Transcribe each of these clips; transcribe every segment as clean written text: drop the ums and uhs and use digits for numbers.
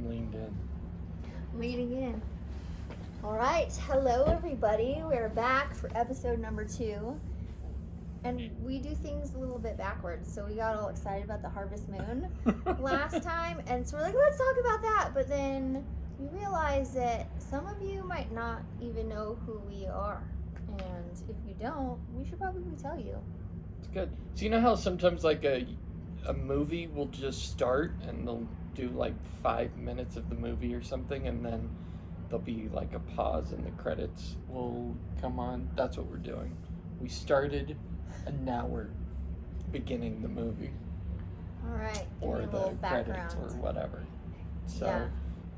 I'm leaned in. Leaning in. All right. Hello, everybody. We're back for episode number 2. And we do things a little bit backwards. So we got all excited about the harvest moon last time. And so we're like, let's talk about that. But then we realized that some of you might not even know who we are. And if you don't, we should probably tell you. It's good. So you know how sometimes like a movie will just start and they'll do like 5 minutes of the movie or something, and then there'll be like a pause and the credits will come on? That's what we're doing. We started and now we're beginning the movie. All right. Or the the background. credits or whatever. So Yeah.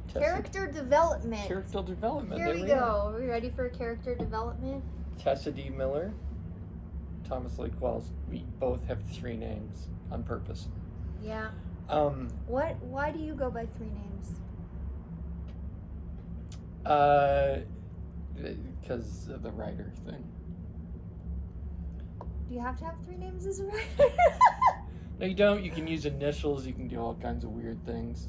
Tessa, Character development. Character development. Here there we go. go. Are we ready for character development? Tessa D. Miller, Thomas Lake Wells. We both have 3 names on purpose. Yeah. Why do you go by 3 names? Because of the writer thing. Do you have to have 3 names as a writer? No, you don't. You can use initials. You can do all kinds of weird things.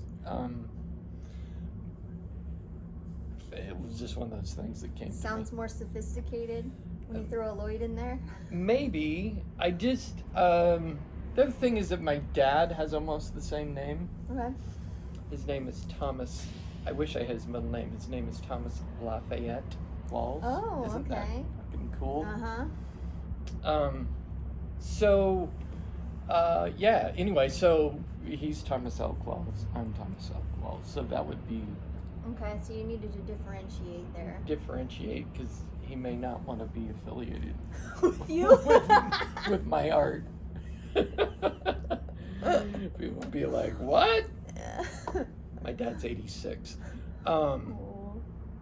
It was just one of those things that came Sounds to me. more sophisticated when you throw a Lloyd in there. Maybe. I just... the other thing is that my dad has almost the same name. Okay. His name is Thomas. I wish I had his middle name. His name is Thomas Lafayette Walls. Oh, Isn't that okay. fucking cool? Uh-huh. Yeah, anyway, so he's Thomas L. Wells. I'm Thomas L. Wells. So that would be Okay, so you needed to differentiate there. differentiate, because he may not want to be affiliated With you? with my art. People would be like, what? My dad's 86.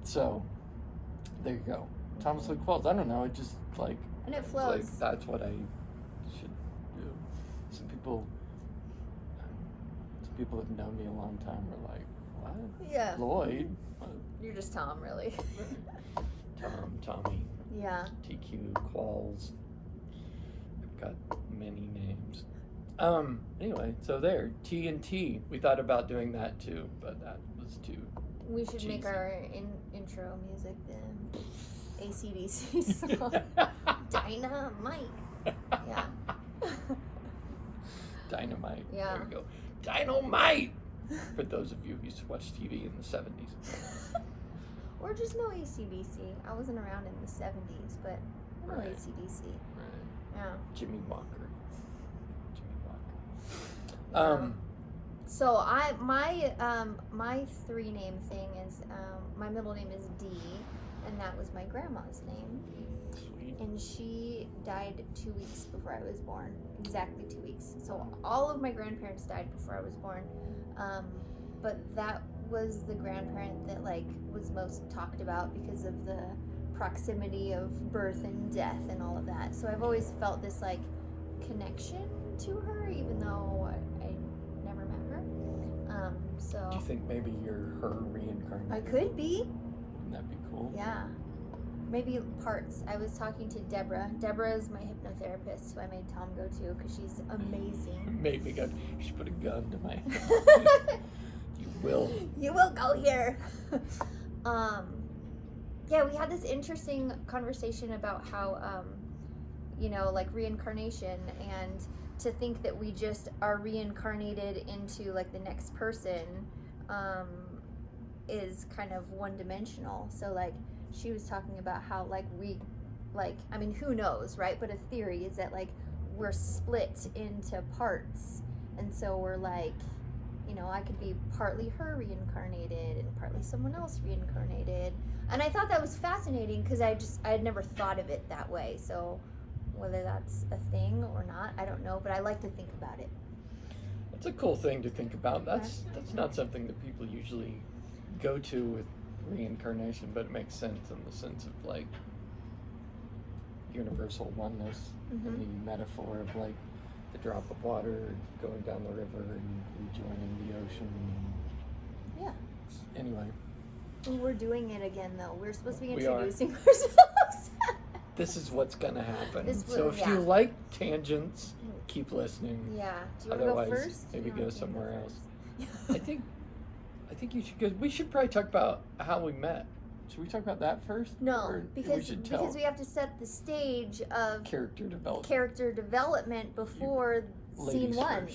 So, there you go. Thomas Lake Wells. I don't know, it just like... And it it's flows. like, that's what I should do. Some people have known me a long time are like, what? Yeah. Lloyd? What? You're just Tom, really. Tom, Tommy, Yeah. TQ, Qualls. I've got many names. Anyway, so there, T and T. We thought about doing that too, but that was too We should cheesy. make our intro music the AC/DC song. Dynamite. Yeah. Dynamite. Yeah. There you go. Dynamite! For those of you who used to watch TV in the 70s. Or just no AC/DC. I wasn't around in the 70s, but I know Right. AC/DC. Right. Yeah. Jimmy Walker. So my 3 name thing is my middle name is D, and that was my grandma's name. Sweet. And she died 2 weeks before I was born. Exactly 2 weeks. So all of my grandparents died before I was born. But that was the grandparent that was most talked about because of the proximity of birth and death and all of that. So I've always felt this connection to her, even though I never met her. So Do you think maybe you're her reincarnation? I could be. Wouldn't that be cool? Yeah. Maybe parts. I was talking to Deborah. Deborah is my hypnotherapist, who I made Tom go to because she's amazing. Made me go, you should put a gun to my head. You will. You will go here. Yeah, we had this interesting conversation about how, reincarnation, and to think that we just are reincarnated into the next person is kind of one-dimensional. So she was talking about how who knows, right? But a theory is that we're split into parts, and so we're I could be partly her reincarnated and partly someone else reincarnated. And I thought that was fascinating because I had never thought of it that way. So whether that's a thing or not, I don't know, but I like to think about it. It's a cool thing to think about. That's not something that people usually go to with reincarnation, but it makes sense in the sense of universal oneness, and the metaphor of the drop of water going down the river and rejoining the ocean. Yeah. Anyway. We're doing it again, though. We're supposed to be We are. introducing ourselves. This is what's gonna happen. This So will- if yeah. you like tangents, keep listening. Yeah. Do you want to go Otherwise, first? maybe Or go do you somewhere wanna else. go I think think you should, because we should probably talk about how we met. Should we talk about that first? No, Or because we have to set the stage of character development before scene one.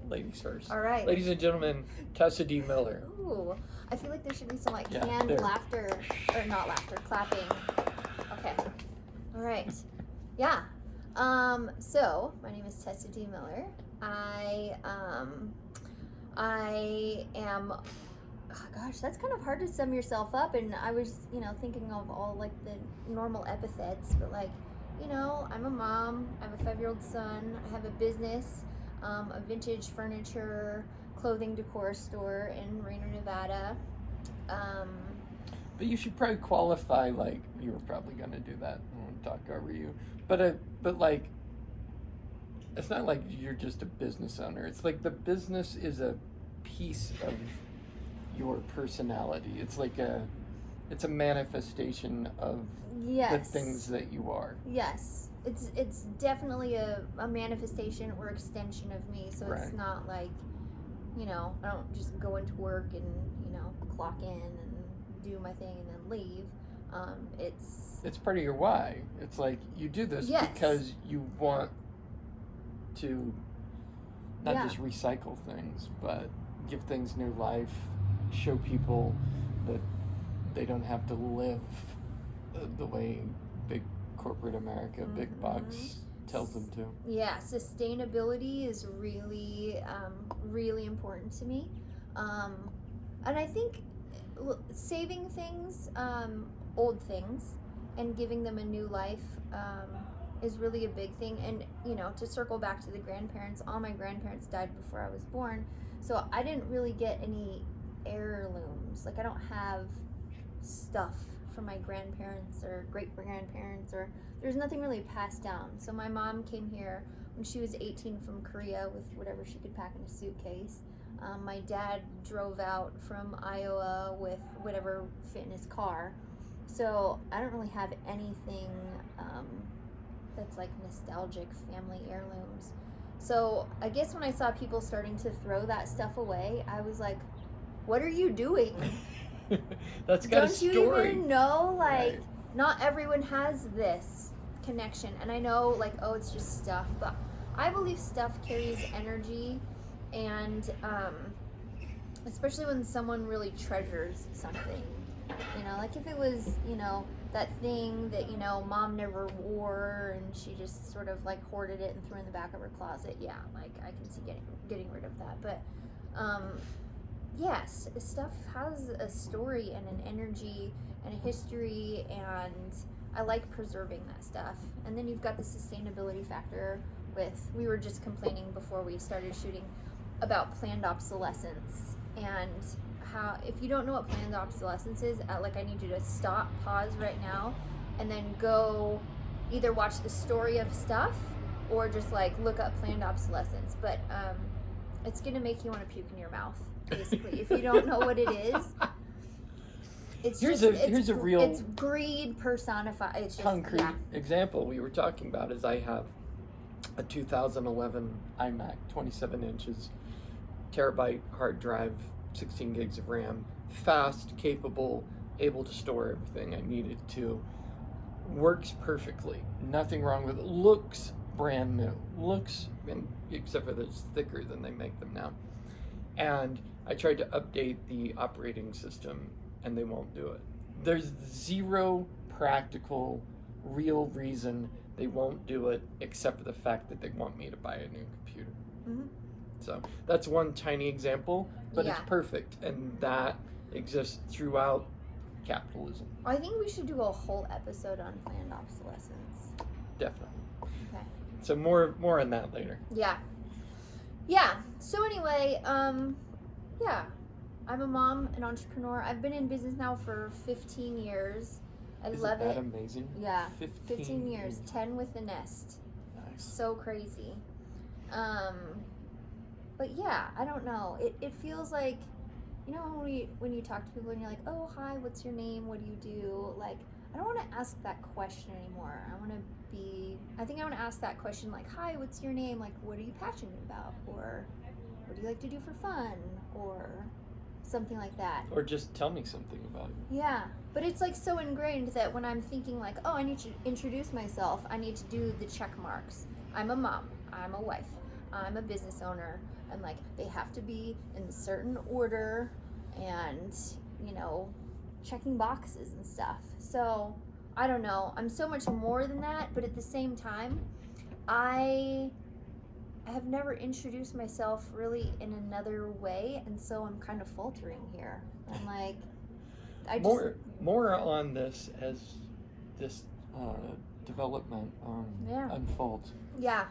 Ladies first. All right. Ladies and gentlemen, Tessa D. Miller. Ooh, I feel like there should be some canned laughter, or not laughter, clapping. Okay. All right. Yeah. So my name is Tessa D. Miller. I am. Oh gosh, that's kind of hard to sum yourself up. And I was, thinking of all the normal epithets, but I'm a mom. I have a 5-year-old son. I have a business, a vintage furniture, clothing decor store in Reno, Nevada. But you should probably qualify, you were probably going to do that. I won't talk over you. But it's not like you're just a business owner. It's like the business is a piece of your personality. It's it's a manifestation of the things that you are. Yes. It's definitely a manifestation or extension of me. So it's not I don't just go into work and, clock in and do my thing and then leave. It's part of your why. It's you do this because you want to not just recycle things, but give things new life, show people that they don't have to live the way big corporate America, big bucks tells them to. Yeah, sustainability is really, really important to me. And I think saving things, old things, and giving them a new life is really a big thing. And, to circle back to the grandparents, all my grandparents died before I was born. So I didn't really get any heirlooms. I don't have stuff from my grandparents or great-grandparents, or there's nothing really passed down. So my mom came here when she was 18 from Korea with whatever she could pack in a suitcase. My dad drove out from Iowa with whatever fit in his car. So I don't really have anything that's nostalgic family heirlooms. So I guess when I saw people starting to throw that stuff away, I was like, what are you doing? That's got a story. Don't you even know? Not everyone has this connection. And I know, it's just stuff. But I believe stuff carries energy. And especially when someone really treasures something. If it was, that thing that, mom never wore and she just sort of hoarded it and threw in the back of her closet. Yeah, I can see getting rid of that. But yes, stuff has a story and an energy and a history, and I like preserving that stuff. And then you've got the sustainability factor we were just complaining before we started shooting about planned obsolescence, and how, if you don't know what planned obsolescence is, I need you to stop, pause right now, and then go either watch the story of stuff or just look up planned obsolescence. But it's gonna make you want to puke in your mouth, basically. If you don't know what it is, it's a real, it's greed personified. It's just concrete example we were talking about is I have a 2011 iMac, 27 inches, terabyte hard drive, 16 gigs of RAM, fast, capable, able to store everything I needed to. Works perfectly. Nothing wrong with it. Looks brand new. Except for that it's thicker than they make them now. And I tried to update the operating system and they won't do it. There's zero practical, real reason they won't do it except for the fact that they want me to buy a new computer. Mm-hmm. So that's one tiny example, but it's perfect, and that exists throughout capitalism. I think we should do a whole episode on planned obsolescence. Definitely. Okay. So more on that later. Yeah. So anyway, I'm a mom, an entrepreneur. I've been in business now for 15 years. I love it. Isn't that amazing? Yeah. 15 years. 10 with the nest. Nice. So crazy. But yeah, I don't know. It feels like, when you talk to people and you're like, oh, hi, what's your name? What do you do? I don't want to ask that question anymore. I think I want to ask that question hi, what's your name? What are you passionate about? Or what do you like to do for fun? Or something like that. Or just tell me something about it. Yeah, but it's like so ingrained that when I'm thinking like, oh, I need to introduce myself, I need to do the check marks. I'm a mom, I'm a wife, I'm a business owner, and like they have to be in a certain order, and you know, checking boxes and stuff. So I don't know, I'm so much more than that, but at the same time, I have never introduced myself really in another way, and so I'm kind of faltering here. I'm like, more on this as this development unfolds. Yeah.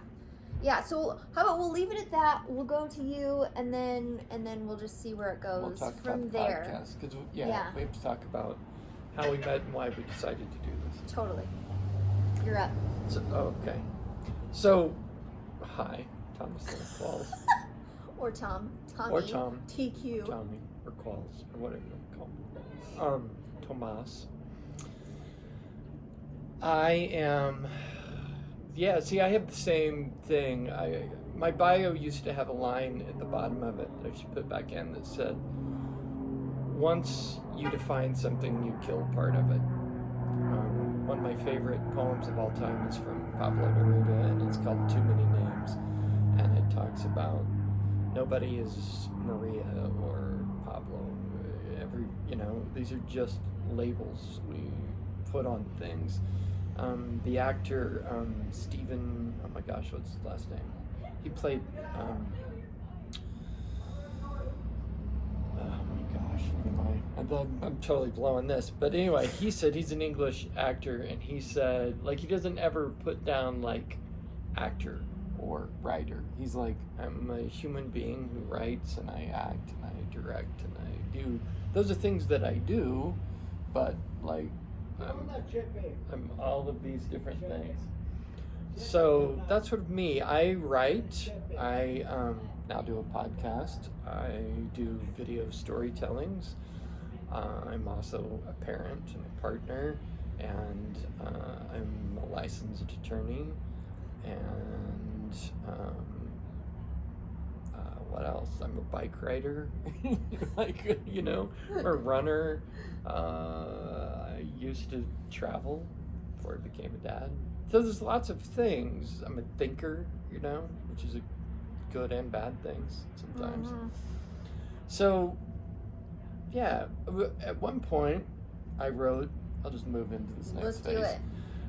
So how about we'll leave it at that? We'll go to you, and then we'll just see where it goes We'll talk from about the there. podcast because we have to talk about how we met and why we decided to do this. Totally. You're up. So, okay. So, hi, Thomas Qualls. Or Tom. Tommy. Or Tom. TQ. Tommy or Qualls or whatever you want to call him. Tomas. I am. Yeah. See, I have the same thing. My bio used to have a line at the bottom of it that I should put back in that said, "Once you define something, you kill part of it." One of my favorite poems of all time is from Pablo Neruda, and it's called "Too Many Names," and it talks about nobody is Maria or Pablo. These are just labels we put on things. The actor Stephen, oh my gosh, what's his last name? He played. Oh my gosh, I'm totally blowing this. But anyway, he said he's an English actor, and he said he doesn't ever put down actor or writer. He's like, I'm a human being who writes and I act and I direct and I do. Those are things that I do, but I'm all of these different things. So that's sort of me. I write. I now do a podcast. I do video storytellings. I'm also a parent and a partner, and I'm a licensed attorney. And what else? I'm a bike rider, or a runner. I used to travel before I became a dad. So there's lots of things. I'm a thinker, which is a good and bad things sometimes. Mm-hmm. So, yeah, at one point I wrote, I'll just move into this next phase. Let's do it.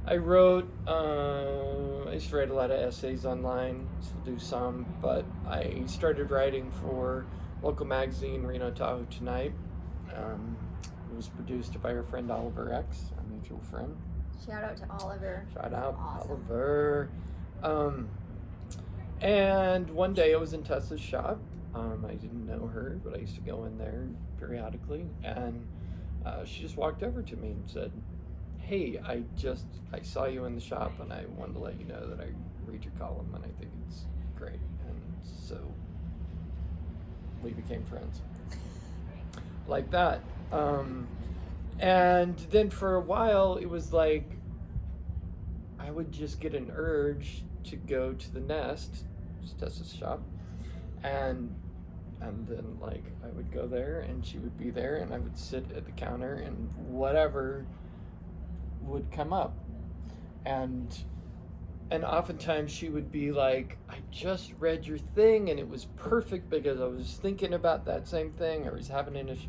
I wrote, I used to write a lot of essays online, still do some, but I started writing for local magazine, Reno Tahoe Tonight. It was produced by our friend Oliver X, our mutual friend. Shout out to Oliver. Shout out, awesome. Oliver. And one day I was in Tessa's shop. I didn't know her, but I used to go in there periodically, and she just walked over to me and said, "Hey, I saw you in the shop, and I wanted to let you know that I read your column, and I think it's great." And so we became friends. Like that. And then for a while, it was like I would just get an urge to go to the Nest, Tessa's shop, and then I would go there, and she would be there, and I would sit at the counter, and whatever would come up, and oftentimes she would be like, "I just read your thing, and it was perfect because I was thinking about that same thing. I was having an issue."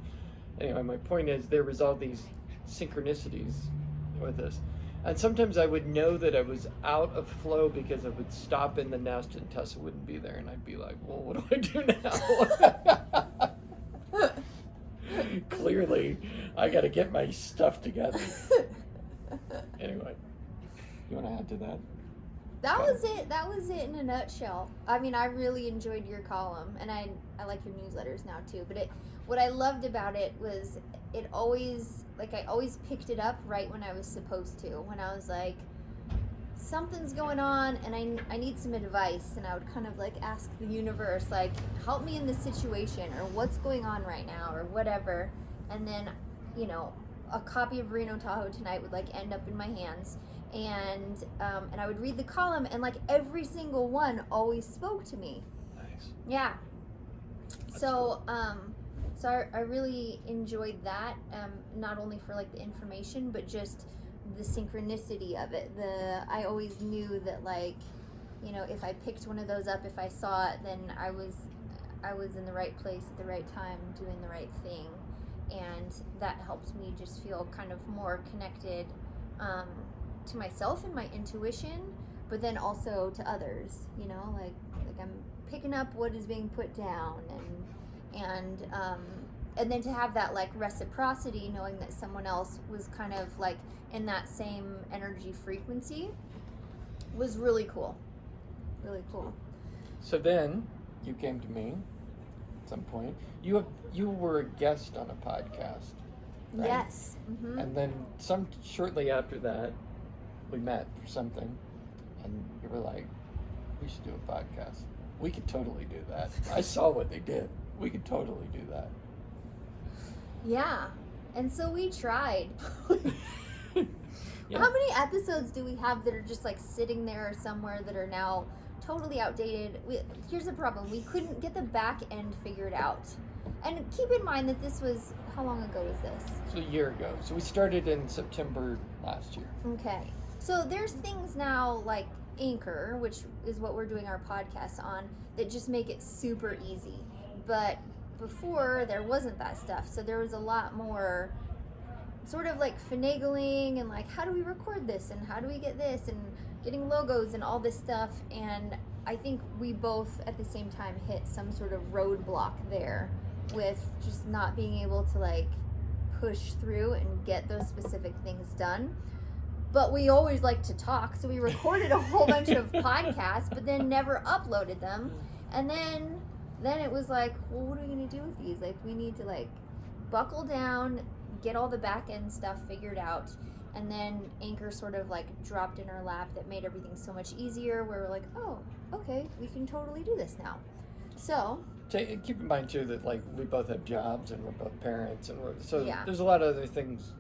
Anyway, my point is there was all these synchronicities with this. And sometimes I would know that I was out of flow because I would stop in the Nest and Tessa wouldn't be there. And I'd be like, well, what do I do now? Clearly, I got to get my stuff together. Anyway, you want to add to that? That was it. That was it in a nutshell. I mean, I really enjoyed your column, and I like your newsletters now too. But what I loved about it was I always picked it up right when I was supposed to. When I was like, something's going on, and I need some advice, and I would kind of ask the universe, help me in this situation, or what's going on right now, or whatever. And then, a copy of Reno Tahoe Tonight would end up in my hands. And I would read the column, and every single one always spoke to me. Nice. Yeah. That's so cool. So I really enjoyed that, not only for like the information, but just the synchronicity of it. I always knew that, like, you know, if I picked one of those up, if I saw it, then I was in the right place at the right time, doing the right thing, and that helped me just feel kind of more connected to myself and my intuition, but then also to others. You know, like I'm picking up what is being put down, and then to have that like reciprocity, knowing that someone else was kind of like in that same energy frequency, was really cool. Really cool. So then you came to me at some point. You were a guest on a podcast, right? Yes. Mm-hmm. And then shortly after that, we met for something, and you were like, "We should do a podcast. We could totally do that. I saw what they did. We could totally do that." Yeah. And so we tried. Yeah. How many episodes do we have that are just like sitting there somewhere that are now totally outdated? Here's the problem. We couldn't get the back end figured out. And keep in mind that this was, how long ago was this? So a year ago. So we started in September last year. Okay. So there's things now like Anchor, which is what we're doing our podcast on, that just make it super easy. But before, there wasn't that stuff. So there was a lot more sort of like finagling and like, how do we record this and how do we get this and getting logos and all this stuff. And I think we both at the same time hit some sort of roadblock there with just not being able to like push through and get those specific things done. But we always like to talk, so we recorded a whole bunch of podcasts but then never uploaded them. And then it was like, well, what are we gonna do with these? Like, we need to like buckle down, get all the back end stuff figured out. And then Anchor sort of like dropped in our lap that made everything so much easier, where we're like, oh, okay, we can totally do this now. So Keep in mind too that like we both have jobs and we're both parents, and Yeah. there's a lot of other things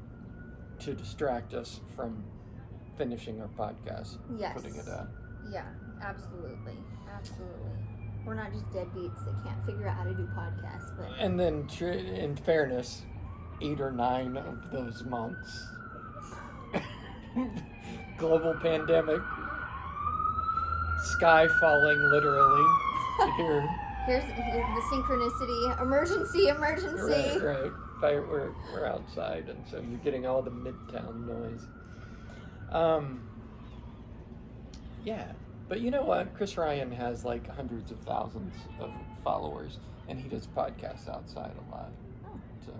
to distract us from finishing our podcast, yes, putting it out. Yeah, absolutely. We're not just deadbeats that can't figure out how to do podcasts, but And then, in fairness, 8 or 9 of those months, global pandemic, sky falling literally here. here's the synchronicity, emergency. Right. We're outside, and so you're getting all the Midtown noise. Yeah, but you know what? Chris Ryan has like hundreds of thousands of followers, and he does podcasts outside a lot. Oh, So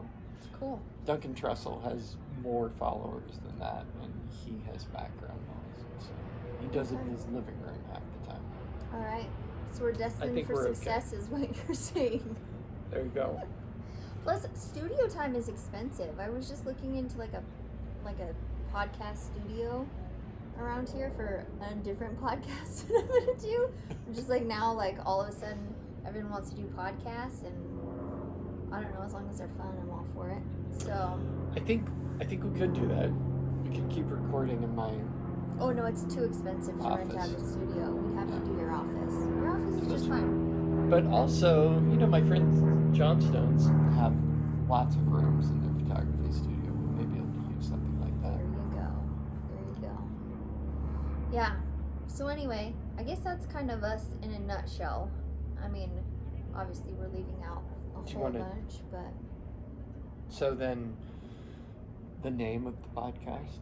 cool. Duncan Trussell has more followers than that, and he has background noise. So he does it in his living room half the time. All right. So we're destined think for we're success, is what you're saying. There you go. Plus, studio time is expensive. I was just looking into like a podcast studio around here for a different podcast that I'm gonna do. Just like now, like all of a sudden, everyone wants to do podcasts, and I don't know. As long as they're fun, I'm all for it. So. I think we could do that. We could keep recording in my. Oh no, it's too expensive to rent out Office. a studio. We'd have to do your office. Your office is just fine. But also, you know, my friends Johnstones have lots of rooms in their photography studio. We may be able to use something like that. There you go. Yeah. So anyway, I guess that's kind of us in a nutshell. I mean, obviously we're leaving out a Do you whole wanna- bunch, but So then, the name of the podcast,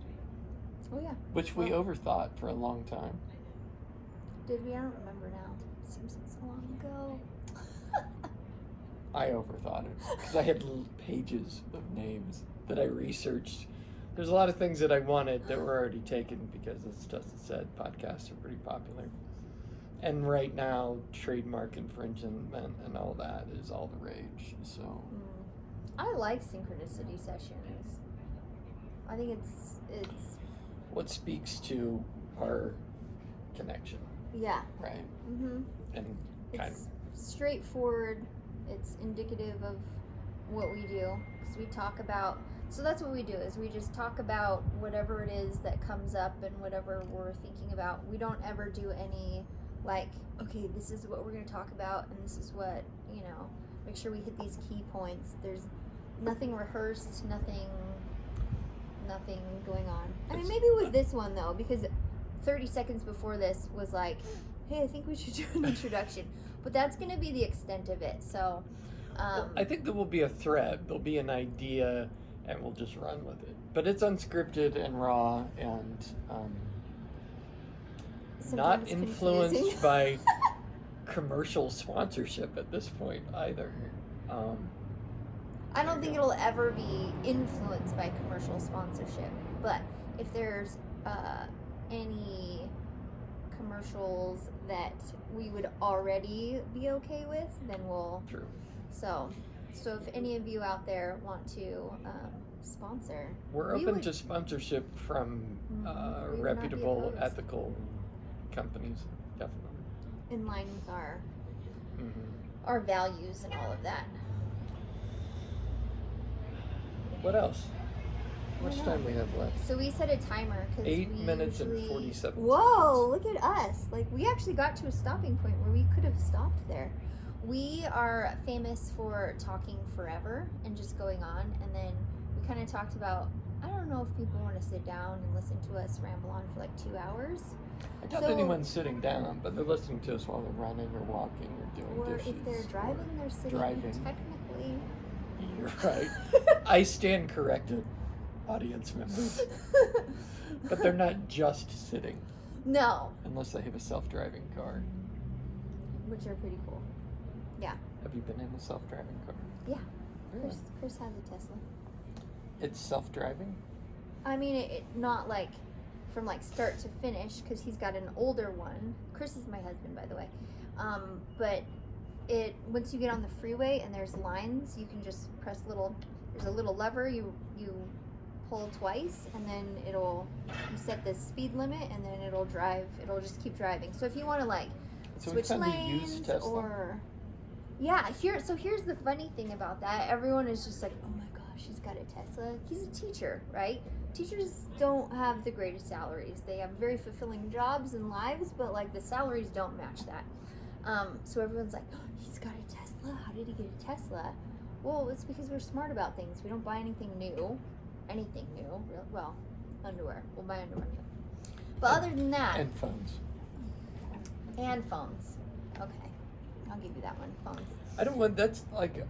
oh yeah. which we Well- overthought for a long time. Did we? I don't remember now. Seems like so long ago. I overthought it because I had pages of names that I researched. There's a lot of things that I wanted that were already taken because, as Tessa said, podcasts are pretty popular. And right now, trademark infringement and all that is all the rage. So I like synchronicity sessions. I think it's what speaks to our connection, yeah. right? Mhm. And kind It's straightforward. It's indicative of what we do, because we talk about. So that's what we do, is we just talk about whatever it is that comes up and whatever we're thinking about. We don't ever do any like, okay, this is what we're going to talk about, and this is what, make sure we hit these key points. There's nothing rehearsed, nothing going on. I mean, maybe with this one though, because 30 seconds before this was like, hey, I think we should do an introduction. But that's going to be the extent of it. So well, I think there will be a thread. There'll be an idea, and we'll just run with it. But it's unscripted and raw, and not influenced by commercial sponsorship at this point either. I don't think it'll ever be influenced by commercial sponsorship. But if there's any commercials that we would already be okay with, then we'll. True. So if any of you out there want to sponsor, we're open to sponsorship from reputable, ethical companies, definitely. In line with our values and all of that. What else? How much time we have left? So we set a timer because 8 minutes and 47 Whoa, seconds. look at us. Like, we actually got to a stopping point where we could have stopped there. We are famous for talking forever and just going on. And then we kind of talked about, I don't know if people want to sit down and listen to us ramble on for like 2 hours. I doubt anyone's sitting down, but they're listening to us while they're running or walking or doing dishes. Or if they're driving, they're sitting technically. You're right. I stand corrected, audience members. But they're not just sitting. No. Unless they have a self-driving car. Which are pretty cool. Yeah. Have you been in a self-driving car? Yeah. Really? Chris has a Tesla. It's self-driving? I mean, it not like from like start to finish, because he's got an older one. Chris is my husband, by the way. But once you get on the freeway and there's lines, you can just press there's a little lever you pull twice, and then you set the speed limit, and then it'll just keep driving. So if you want to like switch lanes here's the funny thing about that. Everyone is just like, oh my gosh, he's got a Tesla. He's a teacher, right? Teachers don't have the greatest salaries. They have very fulfilling jobs and lives, but like the salaries don't match that. So everyone's like, oh, he's got a Tesla. How did he get a Tesla? Well, it's because we're smart about things. We don't buy anything new. Well, underwear. We'll buy underwear new. But other than that. And phones. Okay. I'll give you that one. Phones. I don't want, that's like,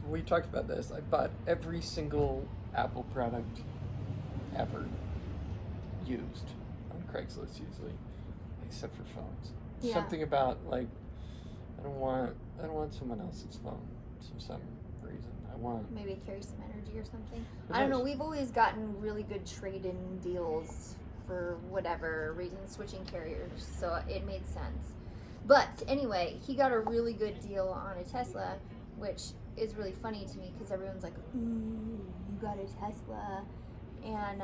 we talked about this. I bought every single Apple product ever used on Craigslist usually, except for phones. Yeah. Something about like, I don't want someone else's phone for some reason. I want maybe carry some energy or something. I don't know. We've always gotten really good trade-in deals for whatever reason, switching carriers, so it made sense. But anyway, he got a really good deal on a Tesla, which is really funny to me because everyone's like, "Ooh, you got a Tesla," and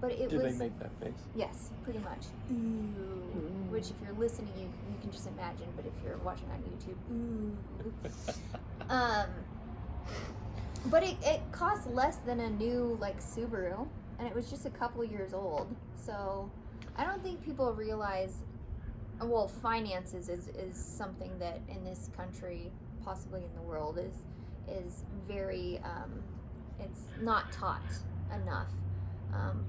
but it Did they make that face? Yes, pretty much. Ooh. Which, if you're listening, you can just imagine. But if you're watching on YouTube, ooh. But it cost less than a new like Subaru, and it was just a couple years old. So I don't think people realize. Well, finances is something that in this country, possibly in the world, is very. It's not taught enough.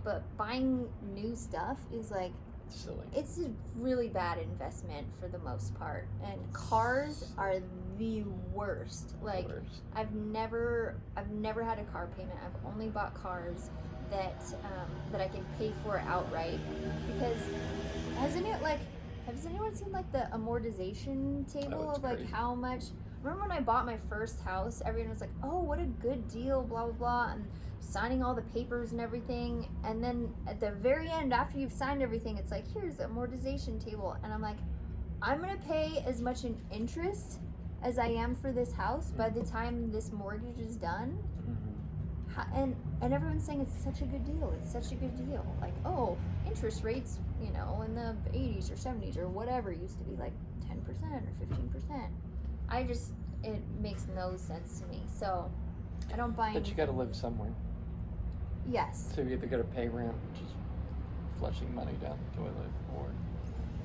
But buying new stuff is like silly. It's a really bad investment for the most part, and cars are the worst. Like I've never had a car payment. I've only bought cars that I can pay for outright, because has anyone seen like the amortization table of like how much? Remember when I bought my first house, everyone was like, oh, what a good deal, blah blah blah, and signing all the papers and everything, and then at the very end, after you've signed everything, it's like, here's the amortization table, and I'm like, I'm gonna pay as much in interest as I am for this house by the time this mortgage is done. And everyone's saying it's such a good deal. It's such a good deal. Like, oh, interest rates, in the 80s or 70s or whatever used to be like 10% or 15%. It makes no sense to me. So I don't buy anything. But you got to live somewhere. Yes. So you either got to pay rent, which is flushing money down the toilet, or...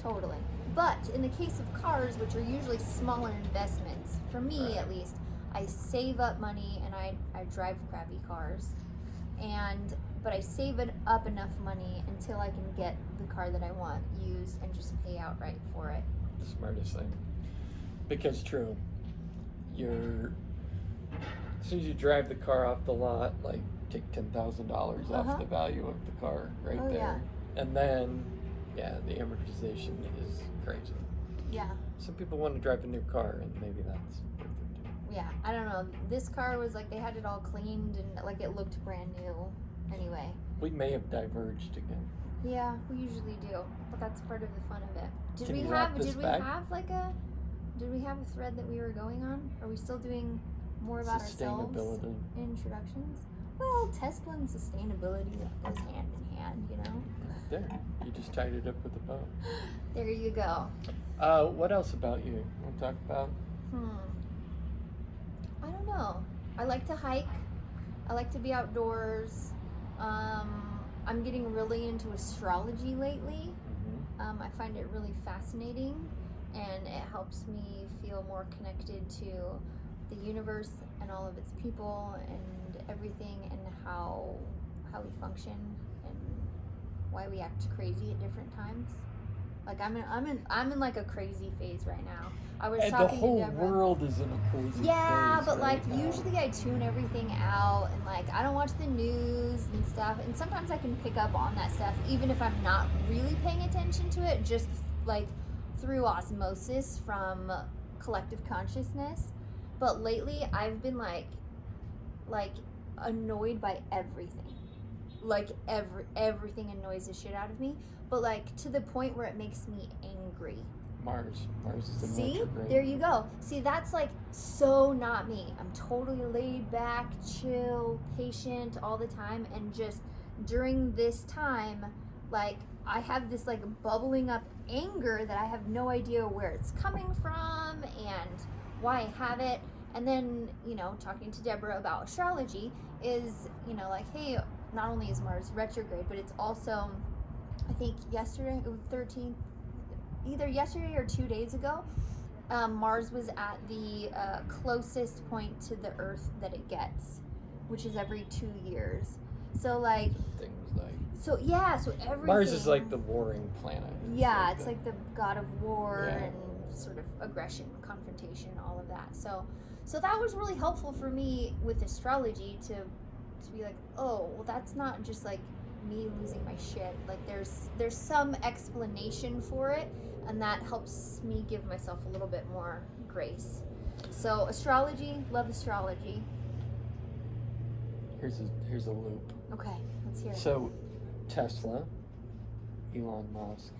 Totally. But in the case of cars, which are usually smaller investments, for me at least, I save up money and I drive crappy cars, but I save up enough money until I can get the car that I want used and just pay outright for it. The smartest thing. Because true, as soon as you drive the car off the lot, like take $10,000 off the value of the car right there. Yeah. And then, the amortization is crazy. Yeah. Some people want to drive a new car, and maybe that's worth it too. Yeah, I don't know. This car was like, they had it all cleaned and like it looked brand new anyway. We may have diverged again. Yeah, we usually do, but that's part of the fun of it. Did Can we you have wrap this did back? we have like a did we have a thread that we were going on? Are we still doing more about ourselves? Sustainability. Introductions? Well, Tesla and sustainability goes hand in hand, you know? There. You just tied it up with a bow. There you go. What else about you? Want to talk about? I don't know. I like to hike. I like to be outdoors. I'm getting really into astrology lately. I find it really fascinating, and it helps me feel more connected to the universe and all of its people and everything, and how we function and why we act crazy at different times. Like I'm in like a crazy phase right now. I was And talking the whole to Deborah. world is in a crazy phase. Yeah, but right like now. usually I tune everything out, and like I don't watch the news and stuff, and sometimes I can pick up on that stuff even if I'm not really paying attention to it, just like through osmosis from collective consciousness. But lately I've been like annoyed by everything. Like everything annoys the shit out of me, but like to the point where it makes me angry. Mars is in See, retrograde. there you go. See, that's like so not me. I'm totally laid back, chill, patient all the time, and just during this time, like I have this like bubbling up anger that I have no idea where it's coming from and why I have it. And then, talking to Deborah about astrology is, like, hey, not only is Mars retrograde, but it's also, I think yesterday, 13th, either yesterday or 2 days ago, Mars was at the closest point to the Earth that it gets, which is every 2 years. So like, Things like so everything. Mars is like the warring planet. It's like the god of war and sort of aggression, confrontation, all of that. So that was really helpful for me with astrology to be like, oh, well, that's not just like me losing my shit. Like there's some explanation for it, and that helps me give myself a little bit more grace. So astrology, love astrology. Here's a loop. Okay, let's hear it. So Tesla, Elon Musk,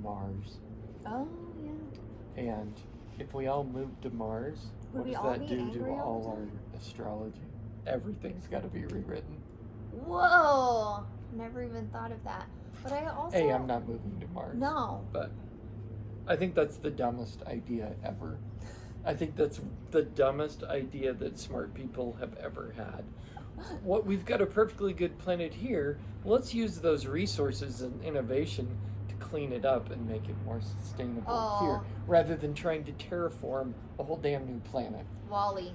Mars, Oh yeah. and if we all move to Mars, Would what we does all that be do to angry all the all time? our astrology? Everything's got to be rewritten. Whoa! Never even thought of that. But I also. Hey, I'm not moving to Mars. No. But I think that's the dumbest idea ever. I think that's the dumbest idea that smart people have ever had. What we've got a perfectly good planet here. Let's use those resources and innovation to clean it up and make it more sustainable here, rather than trying to terraform a whole damn new planet. Wally.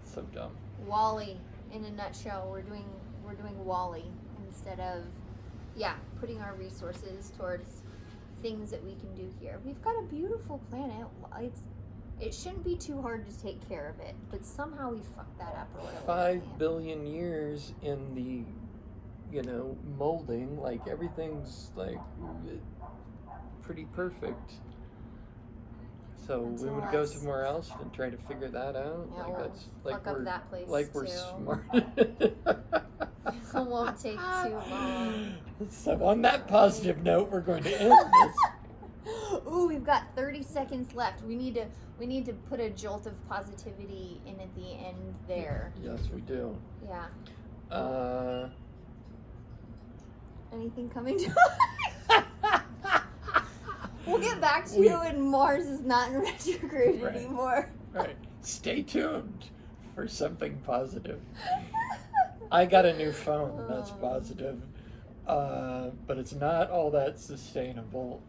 So dumb. Wally, in a nutshell, we're doing Wally instead of putting our resources towards things that we can do here. We've got a beautiful planet. It shouldn't be too hard to take care of it, but somehow we fucked that up or whatever. 5 billion years in the, molding, like everything's like pretty perfect. So we Until would go us. somewhere else and try to figure that out. Yeah, like we'll that's like fuck up we're that place like we're too. smart. It won't take too long. So on that positive note, we're going to end this. Ooh, we've got 30 seconds left. We need to put a jolt of positivity in at the end there. Yes, we do. Yeah. Anything coming to We'll get back to you when Mars is not in retrograde anymore. Right. Stay tuned for something positive. I got a new phone that's positive, but it's not all that sustainable.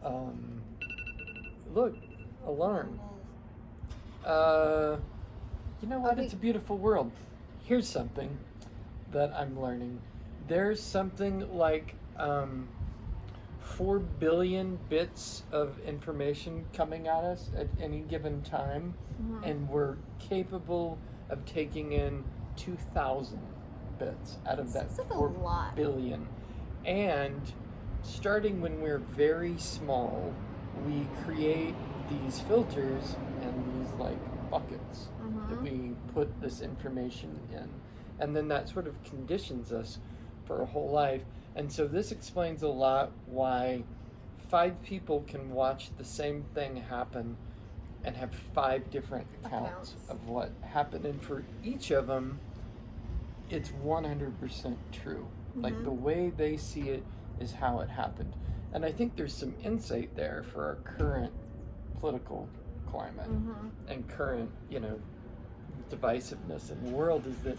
Look, alarm. You know what? It's a beautiful world. Here's something that I'm learning. There's something like 4 billion bits of information coming at us at any given time, and we're capable of taking in 2,000 bits out of that 4 billion. And starting when we're very small, we create these filters and these like buckets that we put this information in, and then that sort of conditions us for a whole life. And so this explains a lot why 5 people can watch the same thing happen and have 5 different accounts of what happened, and for each of them it's 100% true. Like the way they see it is how it happened. And I think there's some insight there for our current political climate and current, divisiveness in the world, is that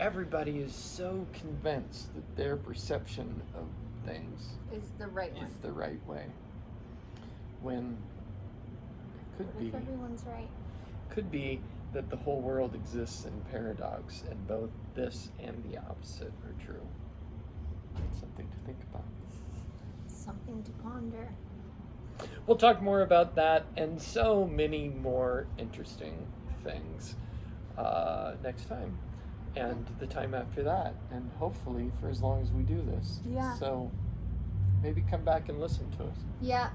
everybody is so convinced that their perception of things is the right way, when it could be everyone's right. Could be that the whole world exists in paradox, and both this and the opposite are true. Something to think about. Something to ponder. We'll talk more about that and so many more interesting things next time, and the time after that, and hopefully for as long as we do this. Yeah. So maybe come back and listen to us. Yeah.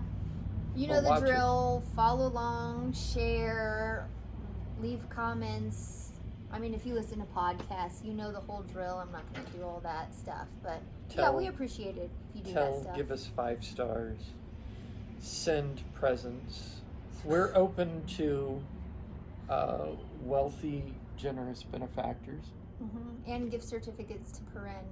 You know the drill. Follow along, share, leave comments. I mean, if you listen to podcasts, you know the whole drill. I'm not going to do all that stuff, but we appreciate it if you do that stuff. Give us 5 stars. Send presents. We're open to wealthy, generous benefactors. And gift certificates to Paren,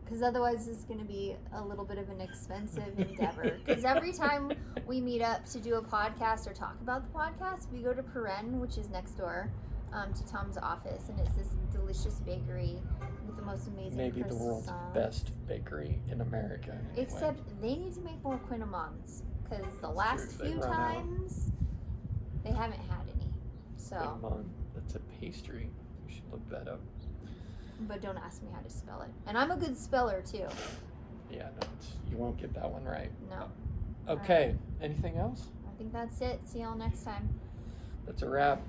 because otherwise it's going to be a little bit of an expensive endeavor. Because every time we meet up to do a podcast or talk about the podcast, we go to Paren, which is next door to Tom's office, and it's this delicious bakery with the most amazing maybe the world's best bakery in America. Anyway. Except they need to make more Quinamons, because the last few times they haven't had any. So Quinamon, that's a pastry. You should look that up. But don't ask me how to spell it. And I'm a good speller too. Yeah, no, you won't get that one right. No. Okay. Anything else? I think that's it. See y'all next time. That's a wrap.